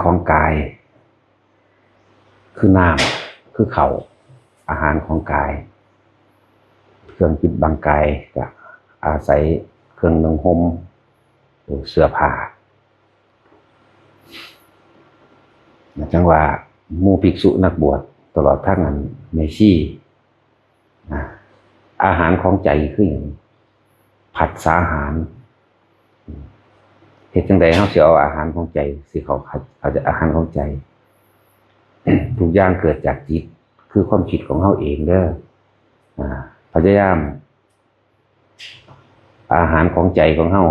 ของกายคือน้ำคือเขาอาหารของกายเครื่องปิดบังกายก็อาศัยเครื่องนุ่งห่มเสื้อผ้าจังว่าหมู่ภิกษุนักบวชตลอดทั้งนั้นในชีอาหารของใจคืออย่างผัสสะอาหารเหตุจังใดเขาสิเอาอาหารของใจสิเขาจะอาหารของใจทุกอย่างเกิดจากจิตคือความคิดของเขาเองเด้อพยายามอาหารของใจของเขา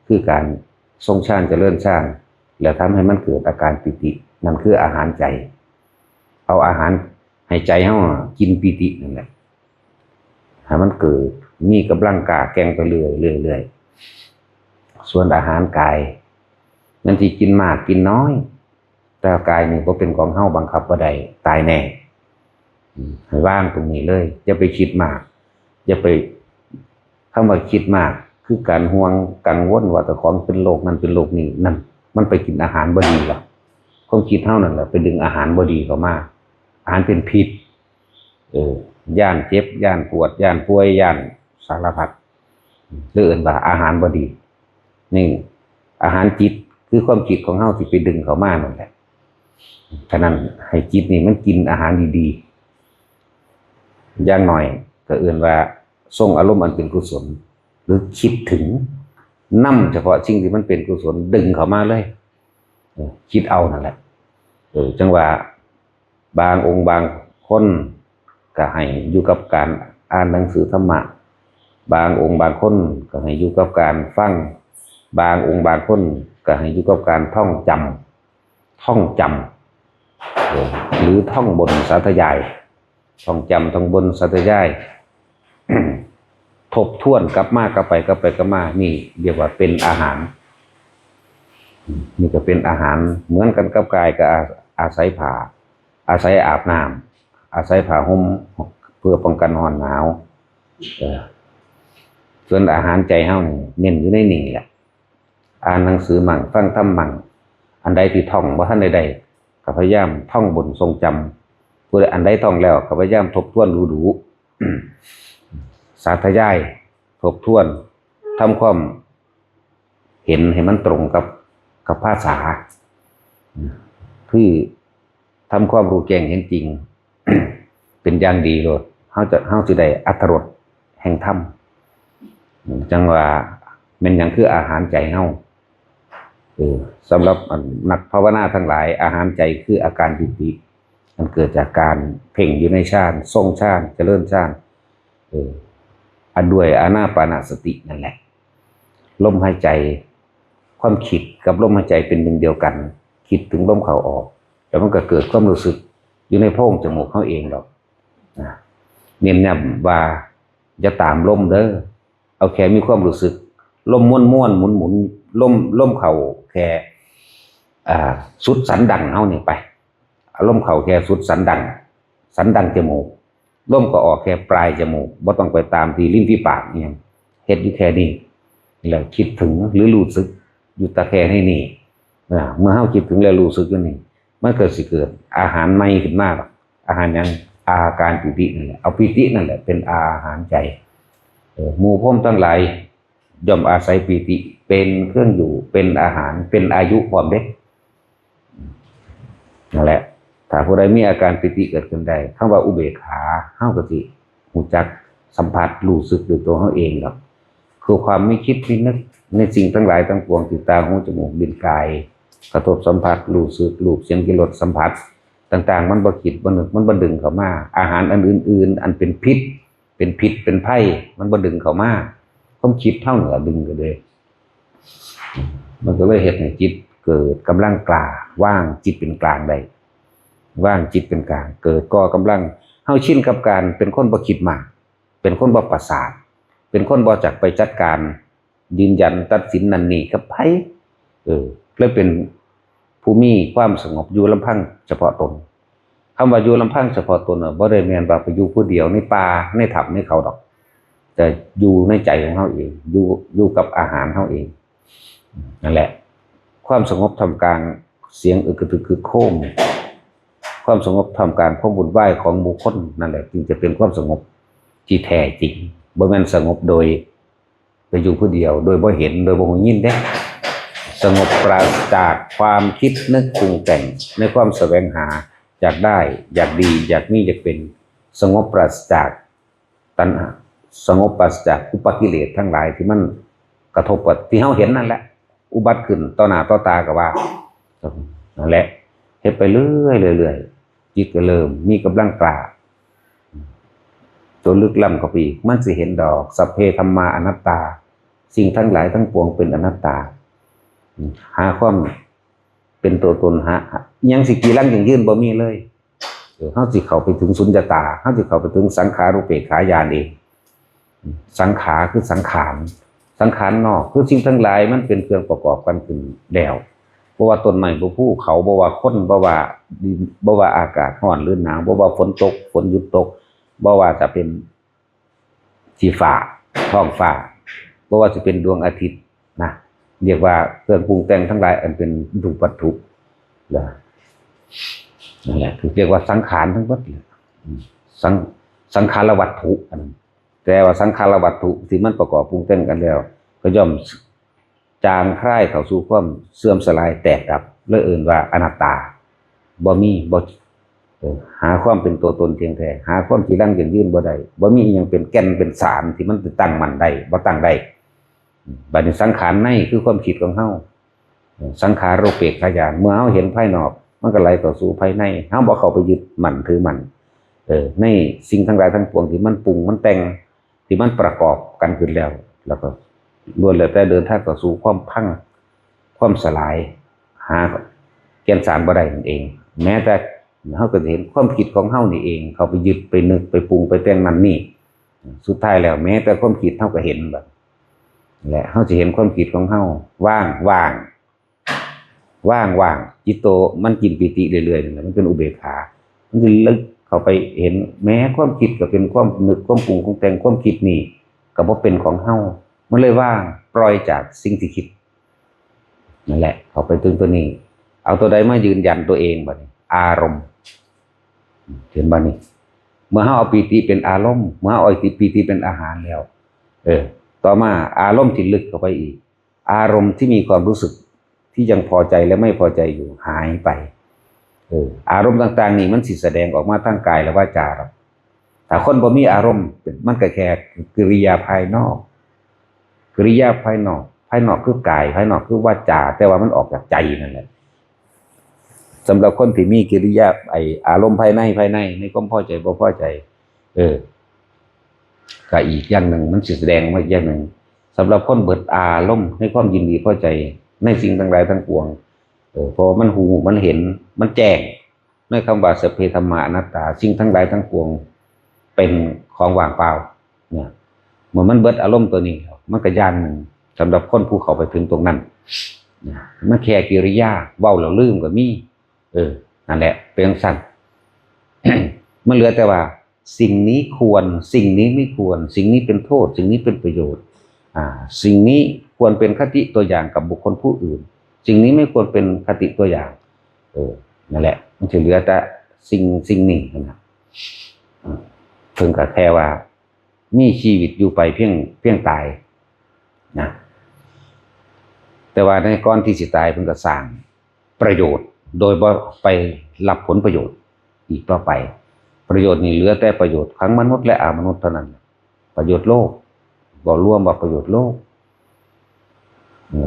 คือการทรงฌานเจริญฌานแล้วทำให้มันเกิดอาการปิตินั่นคืออาหารใจเอาอาหารให้ใจเขากินปิตินั่นแหละให้มันเกิดมีกำลังกล้าแกงไปเรื่อยส่วนอาหารกายมันที่กินมากกินน้อยแต่กายนี่ก็เป็นของเฮาบังคับบ่ได้ตายแน่ให้ว่างตรงนี้เลยอย่าไปคิดมากอย่าไปเข้ามาคิดมากคือการห่วงกังวลว่าแต่ของเป็นโรคนั้นเป็นโรคนี้นั่นมันไปกินอาหารบ่ดีหรอกความคิดเท่านั้นแหละไปดึงอาหารบ่ดีเข้ามาอาหารเป็นพิษย่านเจ็บย่านปวดย่านป่วยย่านสารพัดเรื่องอื่นว่าอาหารบ่ดีนี่อาหารจิตคือความคิดของเฮาที่ไปดึงเข้ามานั่นแหละฉะนั้นให้จิตนี่มันกินอาหารดีๆอย่างหน่อยก็เอื่นว่าทรงอารมณ์อันเป็นกุศลหรือคิดถึงนำเฉพาะสิ่งที่มันเป็นกุศลดึงเข้ามาเลยคิดเอานั่นแหละจังว่าบางองค์บางคนก็ให้อยู่กับการอ่านหนังสือธรรมะบางองค์บางคนก็ให้อยู่กับการฟังบางองค์บางคนก็ให้อยู่กับการท่องจำหรือท่องบนสาธยายท่องจำท่องบนสาธยาย ทบทวนกลับมากลับไปมานี่เรียกว่าเป็นอาหารนี่ก็เป็นอาหารเหมือนกันกับกายก็อาศัยผ้าอาศัยอาบน้ำอาศัยผ้าห่มเพื่อป้องกันร้อนหนาวส่วนอาหารใจเฮาเน้นอยู่ในนี่แหละอ่านหนังสือมั่งฟังธรรมมั่งอันใดที่ท่องบ่ทันใดๆก็พยายามท่องบนทรงจำผู้ใดอันใดท่องแล้วก็พยายามทบทวนดูสาธยายทบทวนทำความเห็นให้มันตรงกับภาษาคือทำความรู้แจ้งเห็นจริง เป็นอย่างดีเลยเฮาจะได้อรรถรสแห่งธรรมจังว่าเป็นอย่างคืออาหารใจเฮาสำหรับนักภาวนาทั้งหลายอาหารใจคืออาการปิติมันเกิดจากการเพ่งอยู่ในฌานทรงฌานเจริญฌานด้วยอานาปานสตินั่นแหละลมหายใจความคิดกับลมหายใจเป็นหนึ่งเดียวกันคิดถึงลมเข้าออกแล้วมันก็เกิดความรู้สึกอยู่ในโพรงจมูกเขาเองหรอกเน้นย้ำว่าจะตามลมเด้อเอาแค่มีความรู้สึกลมม้วนหมุนลมเข่าแค่สุดสันดังเอาเนี่ยไปลมเข่าแค่สุดสันดังจมูกลมก็ออกแค่ปลายจมูกบ่ต้องไปตามที่ลิ้นที่ปากเนี่ยเฮ็ดอยู่แค่นี้แล้วคิดถึงหรือรู้สึกอยู่ตะแคงให้นี่เมื่อเฮาคิดถึงแล้วรู้สึกอยู่นี่มันเกิดสิเกิดอาหารใหม่ขึ้นมาอาหารยังอาการปิตินั่นแหละเอาปิตินั่นแหละเป็นอาหารใจหมู่พรหมทั้งหลายย่อมอาศัยปิติเป็นเครื่องอยู่เป็นอาหารเป็นอายุความเด็กนั่นแหละถ้าผู้ใดมีอาการปิติเกิดขึ้นได้คำว่าอุเบกขาเฮาก็สิรู้จักสัมผัสรู้สึกด้วยตัวเฮาเองหรอกคือความไม่คิดไม่นึกในสิ่งทั้งหลายทั้งปวงที่ตาหูจมูกลิ้นกายกระทบสัมผัสรู้สึกรูปเสียงกลิ่นรสสัมผัสต่างๆมันบ่คิดบ่นึกมันบ่ดึงเข้ามาอาหารอันอื่นๆอันเป็นพิษเป็นภัยมันบ่ดึงเข้ามาความคิดเท่าเหนือดึงก็เลยมันก็เลยเฮ็ดให้จิตเกิดกำลังกล้าว่างจิตเป็นกลางได้ว่างจิตเป็นกลางเกิดก่อกำลังเฮาชินกับการเป็นคนบ่คิดมากเป็นคนบ่ประสาทเป็นคนบ่จักไปจัดการยืนยันตัดสินนั่นนี่กับไผเลยเป็นผู้มีความสงบอยู่ลำพังเฉพาะตนคำว่าอยู่ลำพังเฉพาะตนบ่ได้แม่นว่าไปอยู่ผู้เดียวในป่าในถ้ำในเขาดอกแต่อยู่ในใจของเฮาเองอยู่กับอาหารเฮาเองนั่นแหละความสงบท่ามกลาง เสียงอึกกระทึกคือโครมความสงบท่ามกลางความวุ่นวายของบุคคลนั่นแหละจึงจะเป็นความสงบที่แท้จริงบ่แม่นสงบโดยไปอยู่ผู้เดียวโดยบ่เห็นโดยบ่หูยินเด้สงบปราศจากความคิดนึกปรุงแต่งในความแสวงหาอยากได้อยากดีอยากมีอยากเป็นสงบปราศจากตัณหาสงบปราศจากอุปกิเลสทั้งหลายที่มันกระทบกับที่เฮาเห็นนั่นแหละอุบัติขึ้นต่อหน้าต่อตาก็ว่านั่นแหละเฮ็ดไปเรื่อยๆจิตก็เริ่มมีกำลังกล้าจนลึกล้ำเข้าไปอีกมันสิเห็นดอกสัพเพธัมมาอนัตตาสิ่งทั้งหลายทั้งปวงเป็นอนัตตาหาความเป็นตัวตนหายังสิกีรังอย่างยืนบ่มีเลยเฮาสิเข้าไปถึงสุญญตาเฮาสิเข้าไปถึงสังขารุปเปกขาญาณเองสังขารคือสังขารสังขารนอกคือสิ่งทั้งหลายมันเป็นเครื่องประกอบกันขึ้นแล้วบ่ว่าต้นไม้บ่ภูเขาบ่ว่าคนบ่ว่าดินบ่ว่าอากาศร้อนหรือหนาวบ่ว่าฝนตกฝนหยุดตกบ่ว่าจะเป็นสีฟ้าท้องฟ้าบ่ว่าจะเป็นดวงอาทิตย์นะเรียกว่าเครื่องปรุงแต่งทั้งหลายอันเป็นรูปวัตถุนั่นแหละคือเรียกว่าสังขารทั้งหมดเลยสังขารวัตถุอันแต่ว่าสังขารวัตถุที่มันประกอบปรุงแต่งกันแล้วก็ย่อมจางคลายเข้าสู่ความเสื่อมสลายแตกดับเลยเอิ้นว่าอนัตตาบ่มีบ่หาความเป็นตัวตนเพียงแท้หาความที่ยั่งยืนบ่ได้บ่มีอีหยังเป็นแก่นเป็นสารที่มันตั้งมั่นได้บ่ตั้งได้บัดนี้สังขารในคือความคิดของเฮาสังขารุปเปกขาญาณเมื่อเฮาเห็นภายนอกมันก็ไหลต่อสู่ภายในเฮาบ่เข้าไปยึดมั่นถือมั่นในสิ่งทั้งหลายทั้งปวงที่มันปรุงมันแต่งที่มันประกอบกันขึ้นแล้วก็ล้วนแล้วแต่เดินทางต่อสู่ความพังความสลายหาแก่นสารบ่ได้นั่นเองแม้แต่เฮาก็จะเห็นความคิดของเฮานี่เองเขาไปยึดไปนึกไปปรุงไปแต่งนั่นนี่สุดท้ายแล้วแม้แต่ความคิดเฮาก็เห็นแบบและเฮาจะเห็นความคิดของเฮาว่างจิตโตมันกินปิติเรื่อยๆมันเป็นอุเบกขามันจะลึกเข้าไปเห็นแม้ความคิดก็เป็นความนึกความปรุงของแต่งความคิดนี่ก็บ่เป็นของเฮามันเลยว่างปล่อยจากสิ่งที่คิดนั่นแหละเข้าไปถึงตัวนี้เอาตัวใดมายืนยันตัวเองบัดนี้อารมณ์เห็นบ่นี่เมื่อเฮาเอาปิติเป็นอารมณ์เมื่อเฮาเอาปิติเป็นอาหารแล้วต่อมาอารมณ์ที่ลึกเข้าไปอีกอารมณ์ที่มีความรู้สึกที่ยังพอใจและไม่พอใจอยู่หายไปอารมณ์ต่างๆนี่มันสิแสดงออกมาทางกายและวาจาครับถ้าคนบ่มีอารมณ์มันก็แค่กิริยาภายนอกกิริยาภายนอกคือกายภายนอกคือวาจาแต่ว่ามันออกจากใจนั่นแหละสำหรับคนที่มีกิริยาอารมณ์ภายในในความพอใจบ่พอใจก็อีกอย่างหนึ่งมันแสดงมาอย่างหนึ่งสำหรับคนเบิดอารมณ์ในความยินดีพอใจในสิ่งทั้งหลายทั้งปวงพอมันหูมันเห็นมันแจ้งในคำว่าสัพเพธัมมาอนัตตาสิ่งทั้งหลายทั้งปวงเป็นของว่างเปล่าเนี่ยเมื่อมันเบิดอารมณ์ตัวนี้มันก็อย่างหนึ่งสำหรับคนผู้เข้าไปถึงตรงนั้นมันแค่กิริยาเว้าแล้วลืมก็มีนั่นแหละเป็นสั้น มันเหลือแต่ว่าสิ่งนี้ควรสิ่งนี้ไม่ควรสิ่งนี้เป็นโทษสิ่งนี้เป็นประโยชน์สิ่งนี้ควรเป็นคติตัวอย่างกับบุคคลผู้อื่นสิ่งนี้ไม่ควรเป็นคติตัวอย่างนั่นแหละมันจะเหลือแต่สิ่งนี้นะเพิ่งกับแค่ว่ามีชีวิตอยู่ไปเพียงตายนะแต่ว่าในก้อนที่สิตายเพิ่งก็สร้างประโยชน์โดยบ่ไปรับผลประโยชน์อีกต่อไปประโยชน์นี่เหลือแต่ประโยชน์ทั้งมนุษย์และอมนุษย์เท่านั้นประโยชน์โลกบ่รวมว่าประโยชน์โลก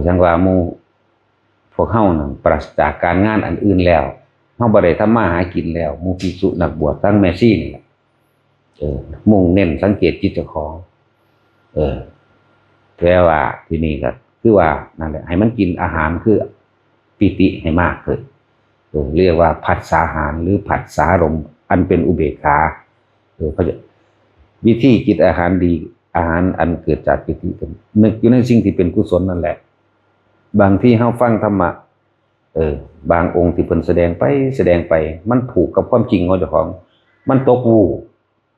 จังว่าหมู่พวกเฮานั่นปราศจากการงานอันอื่นแล้วเฮาบ่ได้ทำมาหากินแล้วหมู่ภิกษุนักบวชทั้งแม่ชีนี่มุ่งเน้นสังเกตจิตเจ้าของแต่ว่าที่นี่ก็คือว่านั่นแหละให้มันกินอาหารคือปิติให้มากขึ้นเรียกว่าผัสสาหารหรือผัสสารมณ์อันเป็นอุเบกขาเขาจะวิธีกินอาหารดีอาหารอันเกิดจากปิตินึกอยู่ในสิ่งที่เป็นกุศลนั่นแหละบางที่เฮาฟังธรรมะบางองค์ที่เพิ่นแสดงไปมันถูกกับความจริงของเจ้าของมันตกวู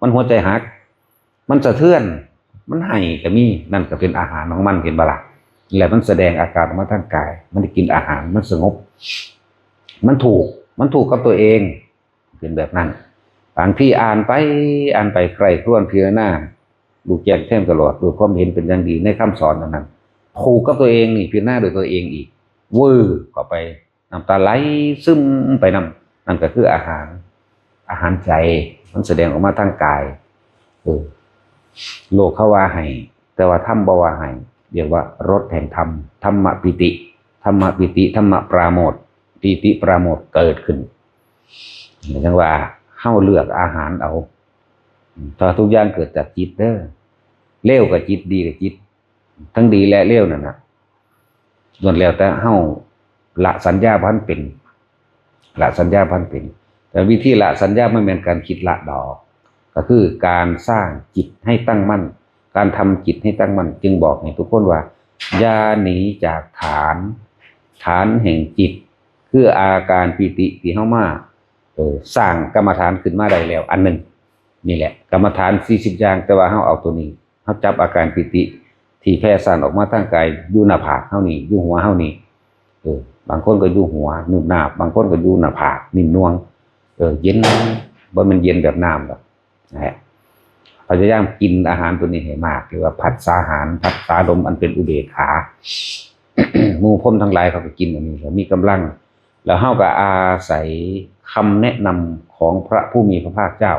มันหัวใจหักมันสะเทือนมันให้ก็มีนั่นก็เป็นอาหารของมันเห็นบ่ล่ะแล้วมันแสดงอาการออกมาทางกายมันได้กินอาหารมันสงบ มันถูกกับตัวเองเป็นแบบนั้นบางที่อ่านไปใครครวญพิจารณาดูแจ้งแท่งตลอดดูความเห็นเป็นอย่างดีในคำสอนนั้นถูกกับตัวเองนี่พิจารณาโดยตัวเองอีกเวอร์เข้าไปน้ำตาไหลซึมไปนั่นก็คืออาหารใจมันแสดงออกมาทางกายโลกเขาว่าให้แต่ว่าธรรมบ่ว่าให้เรียกว่ารสแห่งธรรมธรรมปิติธรรมปิติธรรมปราโมทย์ปิติปราโมทย์เกิดขึ้นจังว่าเฮาเลือกอาหารเอาถ้าทุกอย่างเกิดจากจิตเด้อเลวกับจิตดีกับจิตทั้งดีและเลวนั่นน่ะส่วนแล้วแต่เฮาละสัญญาพันเป็นละสัญญาพันเป็นแต่วิธีละสัญญาไม่เหมือนการคิดละดอกก็คือการสร้างจิตให้ตั้งมั่นการทำจิตให้ตั้งมั่นจึงบอกให้ทุกคนว่าอย่าหนีจากฐานแห่งจิตคืออาการปิติที่เฮามาสร้างกรรมฐานขึ้นมาได้แล้วอันหนึ่งนี่แหละกรรมฐาน40อย่างแต่ว่าเฮาเอาตัวนี้เฮาจับอาการปิติที่แผ่ซ่านออกมาทางกายอยู่หน้าผากเฮานี่อยู่หัวเฮานี่บางคนก็อยู่หัวนุ่มหนาบบางคนก็อยู่หน้าผากนิ่มนวลเย็นบ่มันเย็นแบบน้ำหรอกนะฮะพยายามกินอาหารตัวนี้ให้มากหรือว่าผัดสาหารผัดสาลมอันเป็นอุเบกขา หมู่พรหมทั้งหลายเขาก็กินอันนี้แล้วมีกำลังแล้วเฮาก็อาศัยคำแนะนำของพระผู้มีพระภาคเจ้า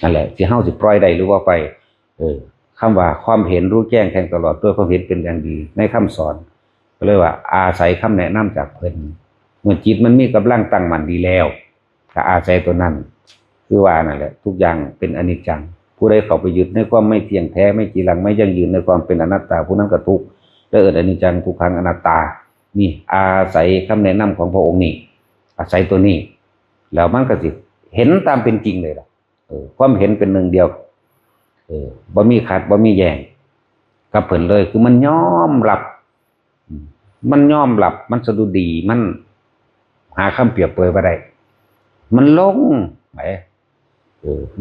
นั่นแหละที่เฮาสิปล่อยได้หรือว่าไปคำว่าความเห็นรู้แจ้งแทงตลอดด้วยความเห็นเป็นอย่างดีในคำสอนก็เลยว่าอาศัยคำแนะนำจากเพิ่นเมื่อจิตมันมีกำลังตั้งมั่นดีแล้วก็อาศัยตัวนั้นคือว่านั่นแหละทุกอย่างเป็นอนิจจังผู้ใดเข้าไปยึดในความไม่เที่ยงแท้ไม่จีรังไม่ยั่งยืนในความเป็นอนัตตาผู้นั้นก็ทุกข์และอนิจจังทุกขังอนัตตานี่อาศัยคำแนะนำของพระองค์นี่อาศัยตัวนี้แล้วมันก็สิเห็นตามเป็นจริงเลยล่ะความเห็นเป็นหนึ่งเดียวบ่มีขัดบ่มีแย้งกับเพิ่นเลยคือมันยอมรับมันสะดุดีมันหาคำเปรียบเปรยบ่ได้มันลงไป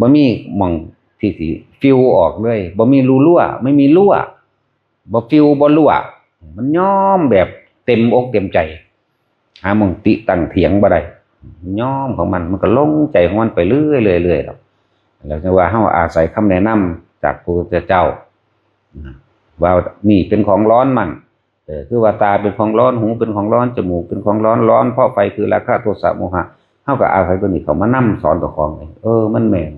บ่มีหม่องที่สิฟิวออกเลยบ่มีรูรั่วไม่มีรั่วบ่ฟิวบ่รั่วมันยอมแบบเต็มอกเต็มใจหาหม่องติตั้งเถียงบ่ได้ยอมของมันก็ลงใจของมันไปเรื่อยๆครับแล้วจะว่าเฮาอาศัยคำแนะนำจากพระพุทธเจ้าว่านี่เป็นของร้อนมันคือว่าตาเป็นของร้อนหูเป็นของร้อนจมูกเป็นของร้อนเพราะไฟคือราคะโทสะโมหะเฮาก็อาศัยตัวนี้เขามานํสอนตัวของมันแม่น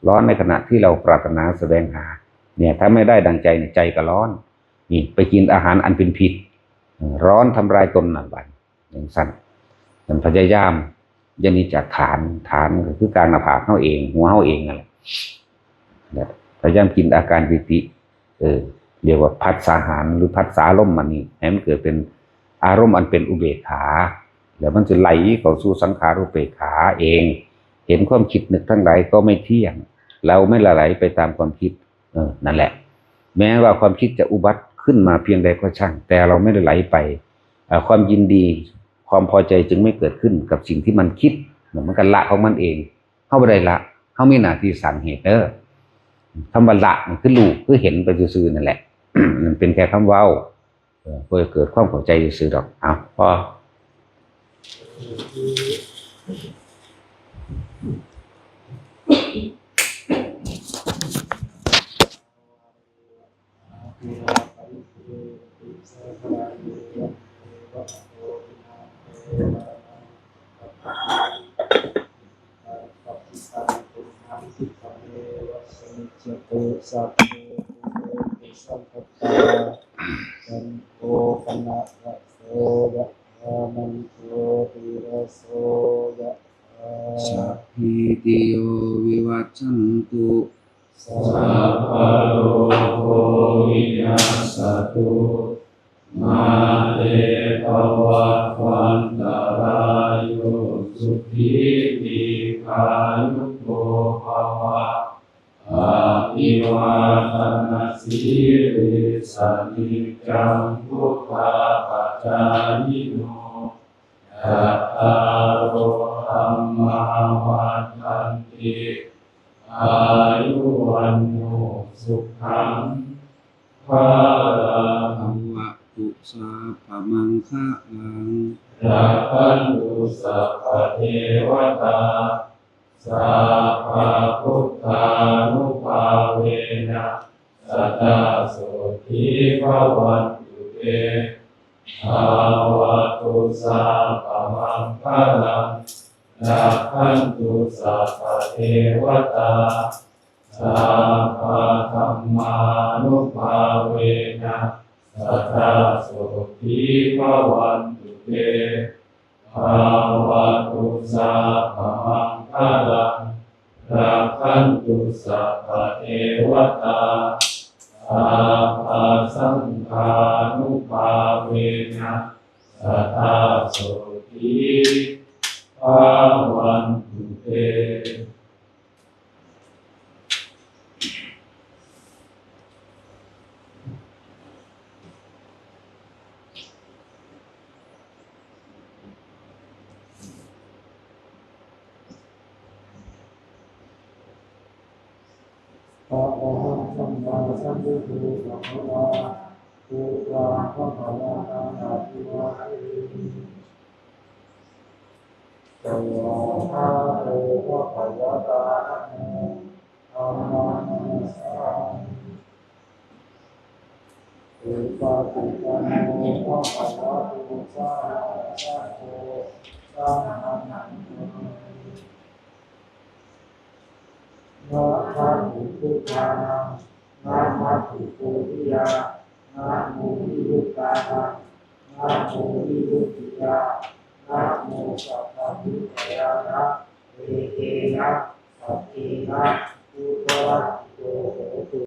ร้อนในขณะที่เราปรารถนาแสวงหาเนี่ยถ้าไม่ได้ดังใจเนี่ยใจก็ร้อนนี่ไปกินอาหารอันเป็นพิษร้อนทำลายตนนั่นบัดอย่างสั้นมันพยายามยันนี้จากฐานก็คือการหน้าผากเฮาเองหัวเฮาเองนั่นแหละพยายามกินอาการปิติเรียกว่าพัดสาหารหรือพัดสาลมมันนี่ให้มันเกิดเป็นอารมณ์อันเป็นอุเบกขาแล้วมันจะไหลเข้าสู่สังขารุเบกขาเองเห็นความคิดนึกทั้งหลายก็ไม่เที่ยงเราไม่ละไหลไปตามความคิดนั่นแหละแม้ว่าความคิดจะอุบัติขึ้นมาเพียงใดก็ช่างแต่เราไม่ได้ไหลไปความยินดีความพอใจจึงไม่เกิดขึ้นกับสิ่งที่มันคิดมันก็ละของมันเองเฮาบ่ได้ละเฮามีหน้าที่สั่งเหตุคำว่าละมันคือรู้คือเห็นไปซื่อๆนั่นแหละ มันเป็นแค่คำเว้าเพื่อเกิดความเข้าใจซื่อๆดอกเอาพอสัพเพปุสัพพะสันโฆปนะระโสยะมันโทติระโสยะสัพพิติโยวิวัชชันตุสัพพะโลกโควินัสสตุมาเตภวัตวันตรายโยสุขีติกายุโกภวะอาภิวาทนาสีริสานิจังพุทธาปัจจายิโนยัตตาโรธัมมาวันตันติอายุวันโนสุขังภาลังภวตุสัพพมังคะลังรักขันตุ สัพพเทวตาสัพพพุทธานุภาเวนะสัตตาโสธีภวันตุเตภาวะตุสัพพมังคลังรักขันตุสัพพเทวตาสัพพธัมมานุภาเวนะสัทธาโสธีภวันตุเตภาวะตุสัพพมังคลังรักขันตุสัพพเทวตาสัพพสังฆานุภาเวนะสัทธาโสธีภวันตุเตพระอรหันต์สัมมาสัมพุทโธภะคะวะตุอะระหะโตสัมมาสัมพุทโธสัมมาสัมพุทโธภะคะวะตาธัมมังนัมสสามิอุปาทิปันโนภะคะวะโตสาวกโตสัมมาสัมพุทโธนะหะพุทธานังนะหะพุทโธทิยานะโมวิรุตตานังนะโมวิรุตติยานะโมสัพพะพุทธายานะเอเกนะสัพเพนะพุทธะโตโหตุ